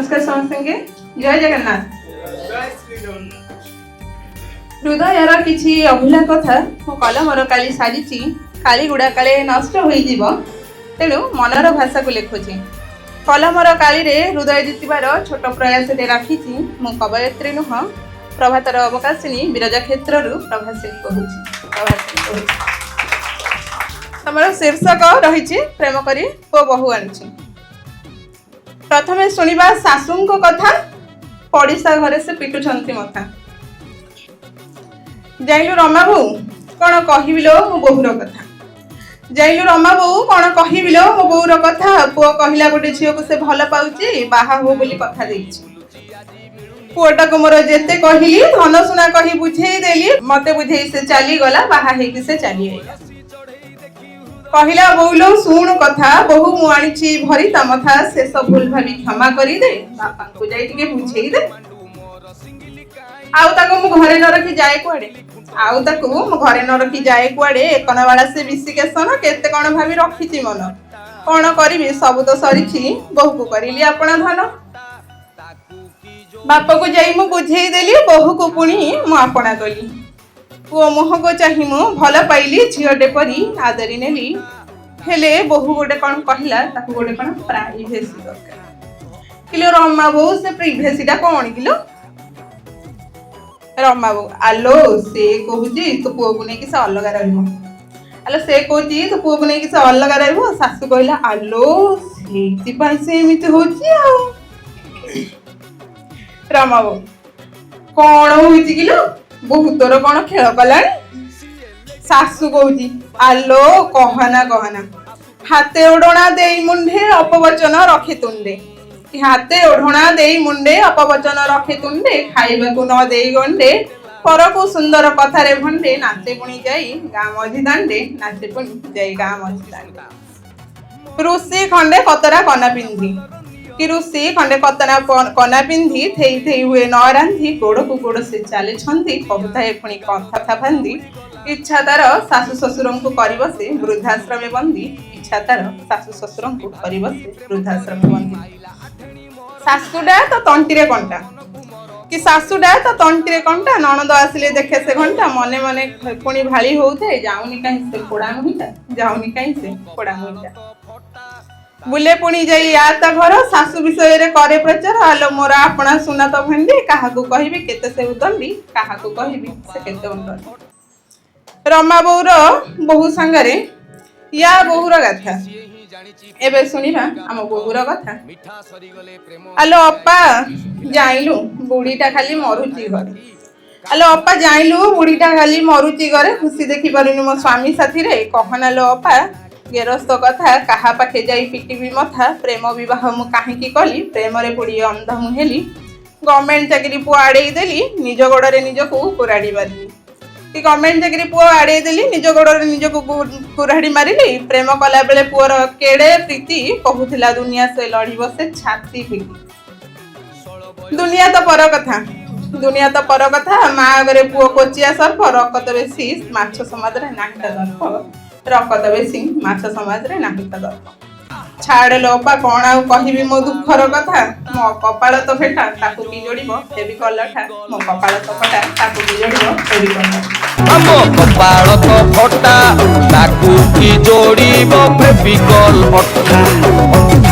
नमस्कार समस्त जय जगन्नाथ। हृदयर किछि अभूला कथा मो कलमर काली सारी काली गुड़ा काले नष्ट हो तेणु मनर भाषा को लिखुची कलमर काली रे हृदय जीतबार छोट प्रयास राखी मु कवयत्री नुह प्रभातर अवकाशिनी विरजा क्षेत्र प्रभासिनी कहूँ तमर शीर्षक रही प्रेम करी पो बहु आनी। प्रथमे शुणिबा सासू कथा पड़िशा घरे से पिटुछंती मथा जाइलु रमा बो कौन कहबिलो मो बोहूर कथा जाइलु रमा बो कौन कहबिलो मो बोहूर कथा पुओ कहला गोटे झील को से भल पाउची बाहा हो बोली कथा देइछि पुओटा को मोर जेते कहली धन सुना कही बुझेई देली मते बुझेई से चली गला बाहा हेकी से चली आइला कहला बोलो सुण कथा बहु मु आनी भरी तमथा शेष भूल भावी क्षमा करी दे बापा को जाई टिके बुझेई दे आउ ताको मु घरे न रखी जाए कुआडे आउ ताको मु घरे न रखी जाए कुआडे एकन वाला से विशिकेशन केते कोन भावी रखीची मन कोन करिवि सब तो सरीछि बहु को करिली आपण धन बापा को जाई मु बुझेई देली बहु को पुणी मु आपणा कली पुओ मोह को चाही मु भल पाइली झीटे परी आदरी नेली हेले बहु गोटे कौन कहला ताकू गोटे कौन प्राइवेसी दरकार किलो रमा बो से प्राइवेसीटा कौन किलो रमा बो आलो से कहूची तो पुओ को नहीं से अलग रहिबो आलो से कहूची तो पुओ को नहीं से अलग रहिबो सासू कहला आलो सेति पई से एमिति होची आ रमा बो कौन होची किलो बहुत तोर कौन खेल कलानी सासू कहूची आलो कहना कहना हाथे ओढ़ना दे मुंडे अपवचन रखे तुंडे हाथे ओढ़ना दे मुंडे अपवचन रखे तुंडे खाइबा को न दे गंडे पर को सुंदर कथारे भंडे नाचे पुणी जाई गाँ मझी दांडे नाचे पुणी जाई गाँ मझी दांडे रुसी खंडे कतरा कना पिंधी कि रुसी खंडे कतना कना पिंधी थेई थेई हुए न रांधी गोड़ को गोड़ से चले छंदी कहता पुणी कथा फांदी इच्छा तार सासू ससुर को कर बसे वृद्धाश्रम बंदी इच्छा तार सासू ससुर को कर बसे वृद्धाश्रम बंदी सासूडा तो तंटीरे कंटा कि सासूडा तो तंटीरे कंटा ननद आसिले देखे से घंटा मने मने पुणी भाली होउथे जाउनी कहीं से पोड़ा मुहिटा जाउनी कहीं से पोड़ा मुहिटा बुले पुणी जाई आता घर सासू विषय रे करे प्रचार आलो मोरा आपणा सुना तो भंडी काहाकू कहबी केते से उदंडी काहाकू कहबी से केते उदंडी रमा बोर बहु संगरे या बहुर गाथा एबे सुनिबा हम बहुर कथा आलो अप्पा जाइलु बुढ़ीटा खाली मरुची घरे आलो अप्पा जाइलु बुढ़ीटा खाली मरुची घरे खुशी देखि पारुनी मो स्वामी साथी रे कहना लो अप्पा गेरस्त कथा कहा पाखे जाई पिटिबी मथा प्रेम विवाह मु काहेकी कली प्रेम रे पुड़ी अंध मुहेली गवर्नमेंट चाकरी पुआ आड़े देली निज गोड़े निज को कुराड़ी मारिली कि गवर्नमेंट चाकरी पुआ आड़े देली निज गोड़े निज को कुराड़ी मारिली प्रेम कला बेले पुअर केड़े प्रीति कहूथिला दुनिया से लड़ी बसे छाती पिटी दुनिया तो पर कथा माँ अगरे पुओ कोचिया सर्फ रकत बेसी माछ समाज रे नाकटा दर्प रकत बेसी माछ समाज रे नाकटा दर्प छाड़ लोपा कौन आउ कहबी मो दुखर कथा मो कपाल तो फेटा ताकू की जोड़िबो देवी कलठा मो कपाल तो फटा ताकू की जोड़िबो देवी कलठा मो कपाल तो फटा ताकू की जोड़िबो देवी कलठा।